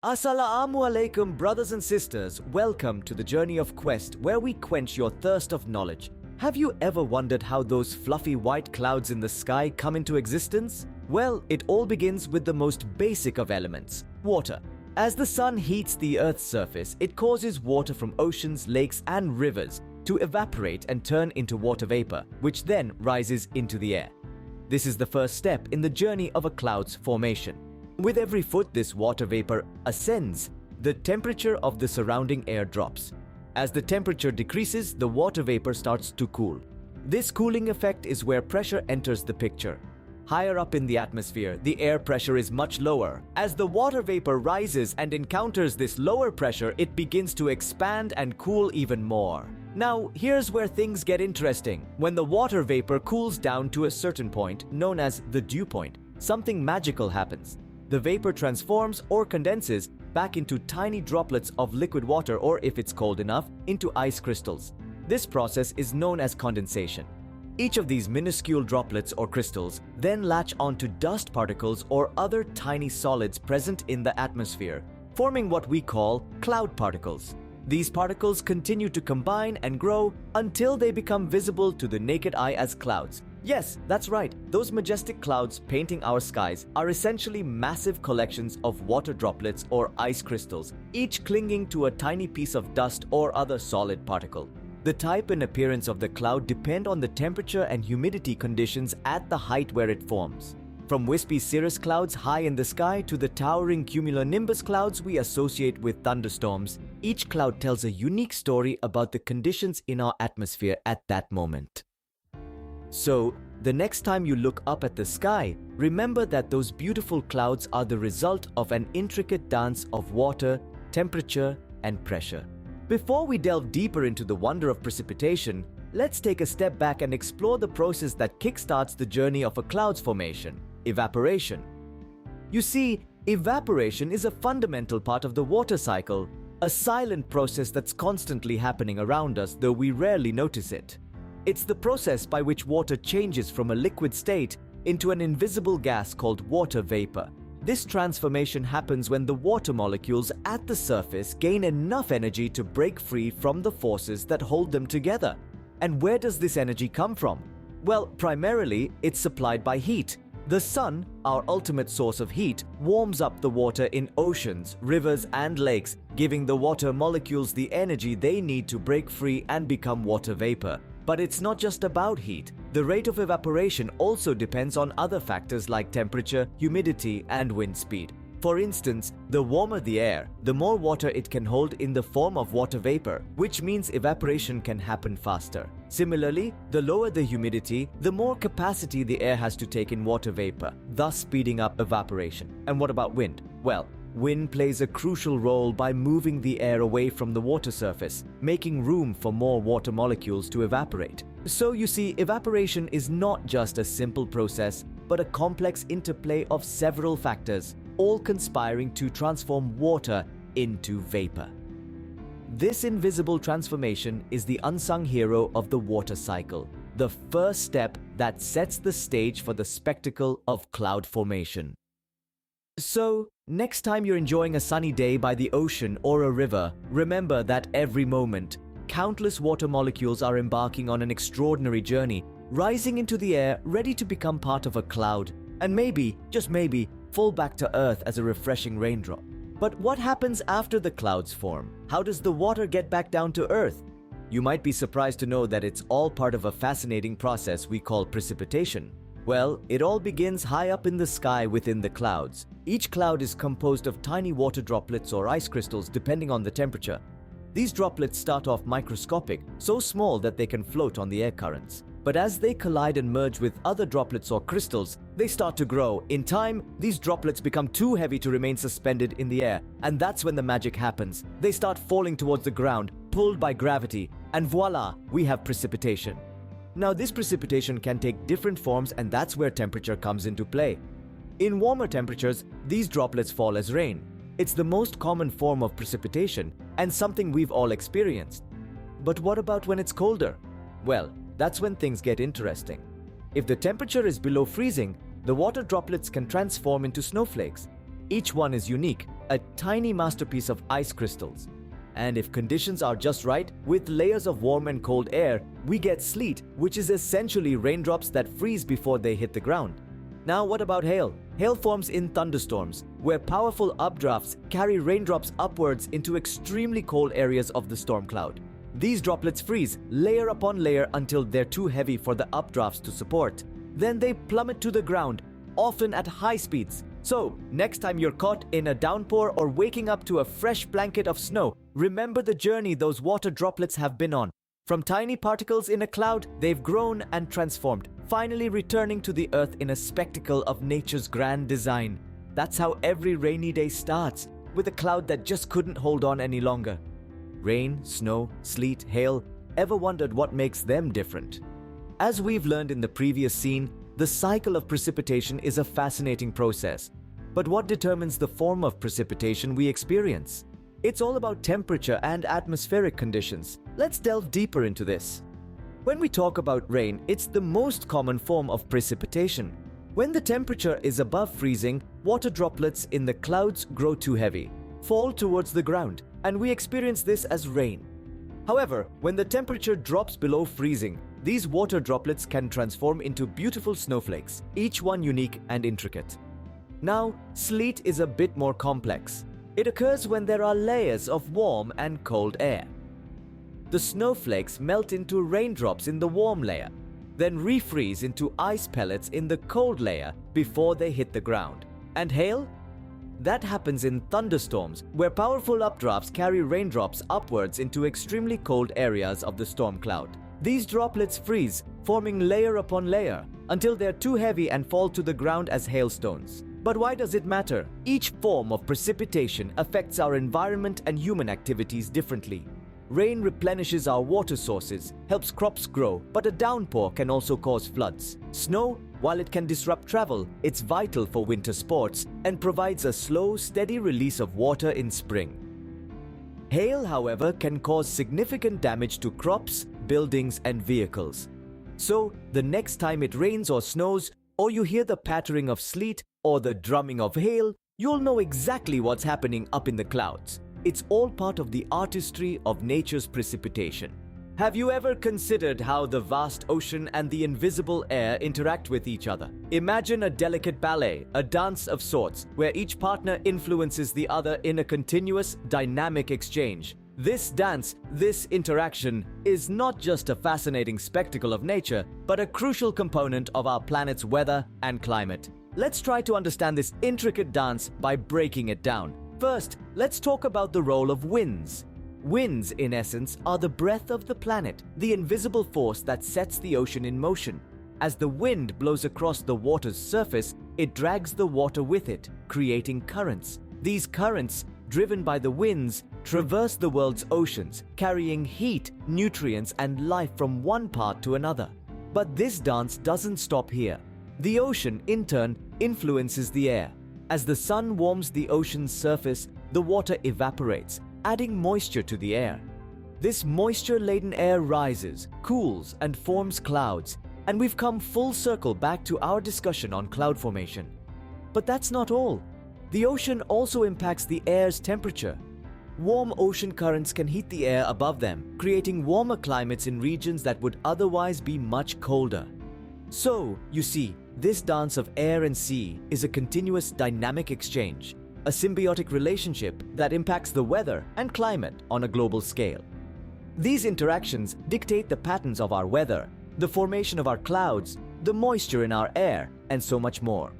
Assalamu alaikum, brothers and sisters. Welcome to the journey of Quest, where we quench your thirst of knowledge. Have you ever wondered how those fluffy white clouds in the sky come into existence? Well, it all begins with the most basic of elements, water. As the sun heats the Earth's surface, it causes water from oceans, lakes, and rivers to evaporate and turn into water vapor, which then rises into the air. This is the first step in the journey of a cloud's formation. With every foot this water vapor ascends, the temperature of the surrounding air drops. As the temperature decreases, the water vapor starts to cool. This cooling effect is where pressure enters the picture. Higher up in the atmosphere, the air pressure is much lower. As the water vapor rises and encounters this lower pressure, it begins to expand and cool even more. Now, here's where things get interesting. When the water vapor cools down to a certain point, known as the dew point, something magical happens. The vapor transforms or condenses back into tiny droplets of liquid water, or if it's cold enough, into ice crystals. This process is known as condensation. Each of these minuscule droplets or crystals then latch onto dust particles or other tiny solids present in the atmosphere, forming what we call cloud particles. These particles continue to combine and grow until they become visible to the naked eye as clouds. Yes, that's right. Those majestic clouds painting our skies are essentially massive collections of water droplets or ice crystals, each clinging to a tiny piece of dust or other solid particle. The type and appearance of the cloud depend on the temperature and humidity conditions at the height where it forms. From wispy cirrus clouds high in the sky to the towering cumulonimbus clouds we associate with thunderstorms, each cloud tells a unique story about the conditions in our atmosphere at that moment. So, the next time you look up at the sky, remember that those beautiful clouds are the result of an intricate dance of water, temperature, and pressure. Before we delve deeper into the wonder of precipitation, let's take a step back and explore the process that kickstarts the journey of a cloud's formation: evaporation. You see, evaporation is a fundamental part of the water cycle, a silent process that's constantly happening around us, though we rarely notice it. It's the process by which water changes from a liquid state into an invisible gas called water vapor. This transformation happens when the water molecules at the surface gain enough energy to break free from the forces that hold them together. And where does this energy come from? Well, primarily, it's supplied by heat. The sun, our ultimate source of heat, warms up the water in oceans, rivers, and lakes, giving the water molecules the energy they need to break free and become water vapor. But it's not just about heat. The rate of evaporation also depends on other factors like temperature, humidity, and wind speed. For instance, the warmer the air, the more water it can hold in the form of water vapor, which means evaporation can happen faster. Similarly, the lower the humidity, the more capacity the air has to take in water vapor, thus speeding up evaporation. And what about wind? Well, wind plays a crucial role by moving the air away from the water surface, making room for more water molecules to evaporate. So you see, evaporation is not just a simple process, but a complex interplay of several factors, all conspiring to transform water into vapor. This invisible transformation is the unsung hero of the water cycle, the first step that sets the stage for the spectacle of cloud formation. So, next time you're enjoying a sunny day by the ocean or a river, remember that every moment, countless water molecules are embarking on an extraordinary journey, rising into the air, ready to become part of a cloud, and maybe, just maybe, fall back to Earth as a refreshing raindrop. But what happens after the clouds form? How does the water get back down to Earth? You might be surprised to know that it's all part of a fascinating process we call precipitation. Well, it all begins high up in the sky within the clouds. Each cloud is composed of tiny water droplets or ice crystals depending on the temperature. These droplets start off microscopic, so small that they can float on the air currents. But as they collide and merge with other droplets or crystals, they start to grow. In time, these droplets become too heavy to remain suspended in the air, and that's when the magic happens. They start falling towards the ground, pulled by gravity, and voila, we have precipitation. Now, this precipitation can take different forms, and that's where temperature comes into play. In warmer temperatures, these droplets fall as rain. It's the most common form of precipitation, and something we've all experienced. But what about when it's colder? Well, that's when things get interesting. If the temperature is below freezing, the water droplets can transform into snowflakes. Each one is unique, a tiny masterpiece of ice crystals. And if conditions are just right, with layers of warm and cold air, we get sleet, which is essentially raindrops that freeze before they hit the ground. Now what about hail? Hail forms in thunderstorms, where powerful updrafts carry raindrops upwards into extremely cold areas of the storm cloud. These droplets freeze layer upon layer until they're too heavy for the updrafts to support. Then they plummet to the ground, often at high speeds. So, next time you're caught in a downpour or waking up to a fresh blanket of snow, remember the journey those water droplets have been on. From tiny particles in a cloud, they've grown and transformed, finally returning to the earth in a spectacle of nature's grand design. That's how every rainy day starts, with a cloud that just couldn't hold on any longer. Rain, snow, sleet, hail, ever wondered what makes them different? As we've learned in the previous scene, the cycle of precipitation is a fascinating process. But what determines the form of precipitation we experience? It's all about temperature and atmospheric conditions. Let's delve deeper into this. When we talk about rain, it's the most common form of precipitation. When the temperature is above freezing, water droplets in the clouds grow too heavy, fall towards the ground, and we experience this as rain. However, when the temperature drops below freezing, these water droplets can transform into beautiful snowflakes, each one unique and intricate. Now, sleet is a bit more complex. It occurs when there are layers of warm and cold air. The snowflakes melt into raindrops in the warm layer, then refreeze into ice pellets in the cold layer before they hit the ground. And hail? That happens in thunderstorms, where powerful updrafts carry raindrops upwards into extremely cold areas of the storm cloud. These droplets freeze, forming layer upon layer, until they're too heavy and fall to the ground as hailstones. But why does it matter? Each form of precipitation affects our environment and human activities differently. Rain replenishes our water sources, helps crops grow, but a downpour can also cause floods. Snow, while it can disrupt travel, it's vital for winter sports and provides a slow, steady release of water in spring. Hail, however, can cause significant damage to crops, buildings, and vehicles. So, the next time it rains or snows, or you hear the pattering of sleet or the drumming of hail, you'll know exactly what's happening up in the clouds. It's all part of the artistry of nature's precipitation. Have you ever considered how the vast ocean and the invisible air interact with each other? Imagine a delicate ballet, a dance of sorts, where each partner influences the other in a continuous, dynamic exchange. This dance, this interaction, is not just a fascinating spectacle of nature, but a crucial component of our planet's weather and climate. Let's try to understand this intricate dance by breaking it down. First, let's talk about the role of winds. Winds, in essence, are the breath of the planet, the invisible force that sets the ocean in motion. As the wind blows across the water's surface, it drags the water with it, creating currents. These currents, driven by the winds, traverse the world's oceans, carrying heat, nutrients, and life from one part to another. But this dance doesn't stop here. The ocean, in turn, influences the air. As the sun warms the ocean's surface, the water evaporates, adding moisture to the air. This moisture-laden air rises, cools, and forms clouds, and we've come full circle back to our discussion on cloud formation. But that's not all. The ocean also impacts the air's temperature. Warm ocean currents can heat the air above them, creating warmer climates in regions that would otherwise be much colder. So, you see, this dance of air and sea is a continuous dynamic exchange, a symbiotic relationship that impacts the weather and climate on a global scale. These interactions dictate the patterns of our weather, the formation of our clouds, the moisture in our air, and so much more.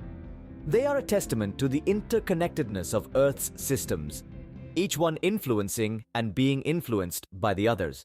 They are a testament to the interconnectedness of Earth's systems, each one influencing and being influenced by the others.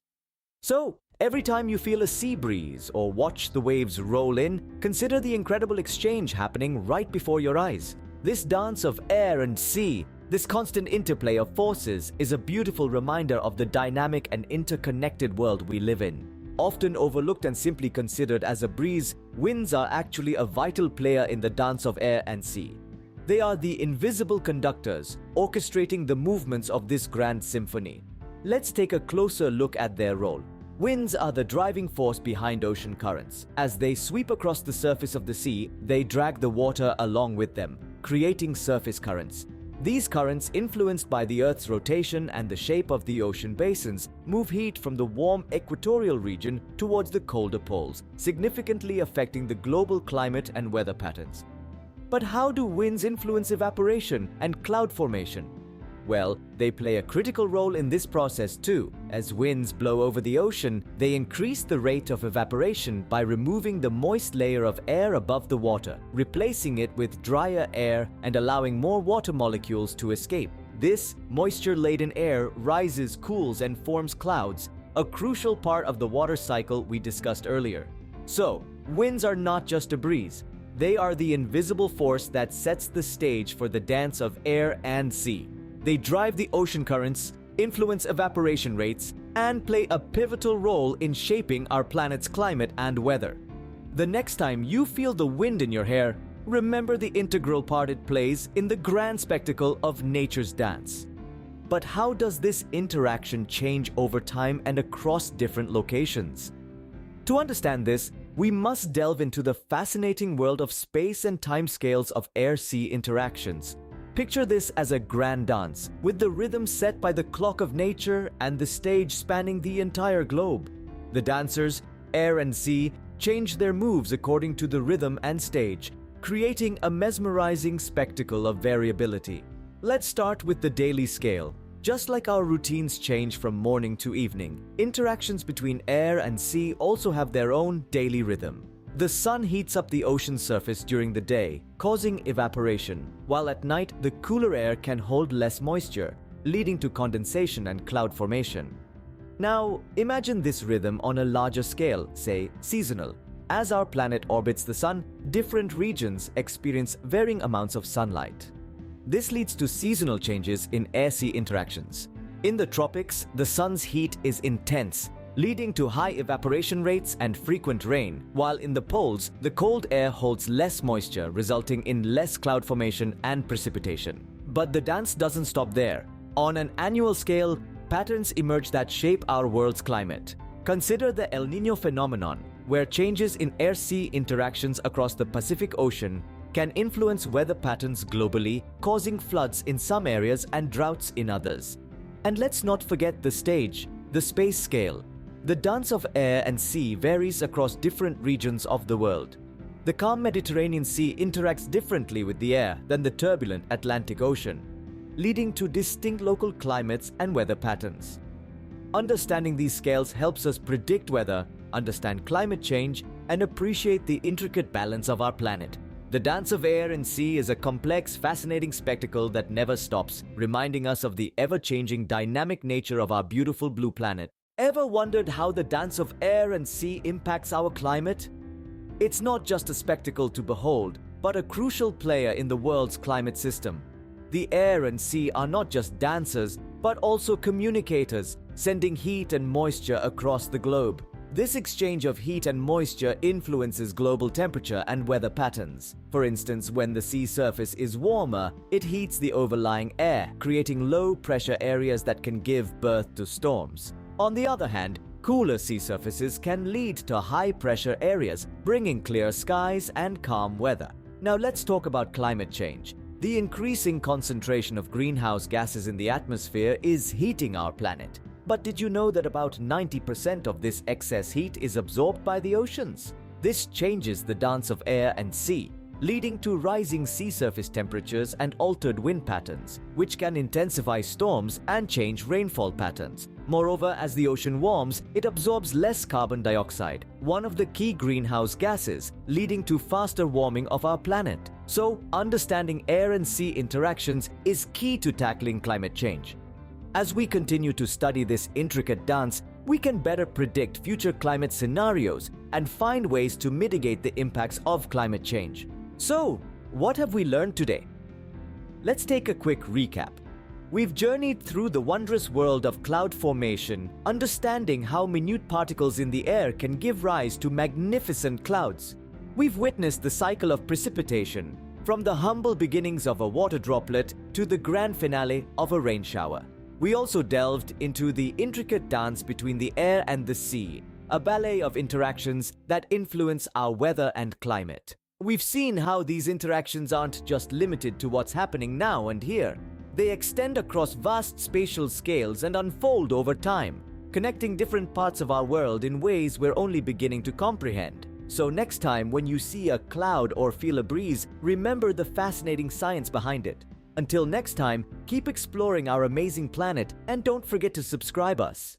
So, every time you feel a sea breeze or watch the waves roll in, consider the incredible exchange happening right before your eyes. This dance of air and sea, this constant interplay of forces, is a beautiful reminder of the dynamic and interconnected world we live in. Often overlooked and simply considered as a breeze, winds are actually a vital player in the dance of air and sea. They are the invisible conductors, orchestrating the movements of this grand symphony. Let's take a closer look at their role. Winds are the driving force behind ocean currents. As they sweep across the surface of the sea, they drag the water along with them, creating surface currents. These currents, influenced by the Earth's rotation and the shape of the ocean basins, move heat from the warm equatorial region towards the colder poles, significantly affecting the global climate and weather patterns. But how do winds influence evaporation and cloud formation? Well, they play a critical role in this process too. As winds blow over the ocean, they increase the rate of evaporation by removing the moist layer of air above the water, replacing it with drier air and allowing more water molecules to escape. This moisture-laden air rises, cools, and forms clouds, a crucial part of the water cycle we discussed earlier. So, winds are not just a breeze. They are the invisible force that sets the stage for the dance of air and sea. They drive the ocean currents, influence evaporation rates, and play a pivotal role in shaping our planet's climate and weather. The next time you feel the wind in your hair, remember the integral part it plays in the grand spectacle of nature's dance. But how does this interaction change over time and across different locations? To understand this, we must delve into the fascinating world of space and timescales of air-sea interactions. Picture this as a grand dance, with the rhythm set by the clock of nature and the stage spanning the entire globe. The dancers, air and sea, change their moves according to the rhythm and stage, creating a mesmerizing spectacle of variability. Let's start with the daily scale. Just like our routines change from morning to evening, interactions between air and sea also have their own daily rhythm. The sun heats up the ocean's surface during the day, causing evaporation, while at night the cooler air can hold less moisture, leading to condensation and cloud formation. Now, imagine this rhythm on a larger scale, say seasonal. As our planet orbits the sun, different regions experience varying amounts of sunlight. This leads to seasonal changes in air-sea interactions. In the tropics, the sun's heat is intense, leading to high evaporation rates and frequent rain, while in the poles, the cold air holds less moisture, resulting in less cloud formation and precipitation. But the dance doesn't stop there. On an annual scale, patterns emerge that shape our world's climate. Consider the El Niño phenomenon, where changes in air-sea interactions across the Pacific Ocean can influence weather patterns globally, causing floods in some areas and droughts in others. And let's not forget the stage, the space scale. The dance of air and sea varies across different regions of the world. The calm Mediterranean Sea interacts differently with the air than the turbulent Atlantic Ocean, leading to distinct local climates and weather patterns. Understanding these scales helps us predict weather, understand climate change, and appreciate the intricate balance of our planet. The dance of air and sea is a complex, fascinating spectacle that never stops, reminding us of the ever-changing, dynamic nature of our beautiful blue planet. Ever wondered how the dance of air and sea impacts our climate? It's not just a spectacle to behold, but a crucial player in the world's climate system. The air and sea are not just dancers, but also communicators, sending heat and moisture across the globe. This exchange of heat and moisture influences global temperature and weather patterns. For instance, when the sea surface is warmer, it heats the overlying air, creating low-pressure areas that can give birth to storms. On the other hand, cooler sea surfaces can lead to high-pressure areas, bringing clear skies and calm weather. Now let's talk about climate change. The increasing concentration of greenhouse gases in the atmosphere is heating our planet. But did you know that about 90% of this excess heat is absorbed by the oceans? This changes the dance of air and sea, leading to rising sea surface temperatures and altered wind patterns, which can intensify storms and change rainfall patterns. Moreover, as the ocean warms, it absorbs less carbon dioxide, one of the key greenhouse gases, leading to faster warming of our planet. So, understanding air and sea interactions is key to tackling climate change. As we continue to study this intricate dance, we can better predict future climate scenarios and find ways to mitigate the impacts of climate change. So, what have we learned today? Let's take a quick recap. We've journeyed through the wondrous world of cloud formation, understanding how minute particles in the air can give rise to magnificent clouds. We've witnessed the cycle of precipitation, from the humble beginnings of a water droplet to the grand finale of a rain shower. We also delved into the intricate dance between the air and the sea, a ballet of interactions that influence our weather and climate. We've seen how these interactions aren't just limited to what's happening now and here. They extend across vast spatial scales and unfold over time, connecting different parts of our world in ways we're only beginning to comprehend. So next time when you see a cloud or feel a breeze, remember the fascinating science behind it. Until next time, keep exploring our amazing planet and don't forget to subscribe us.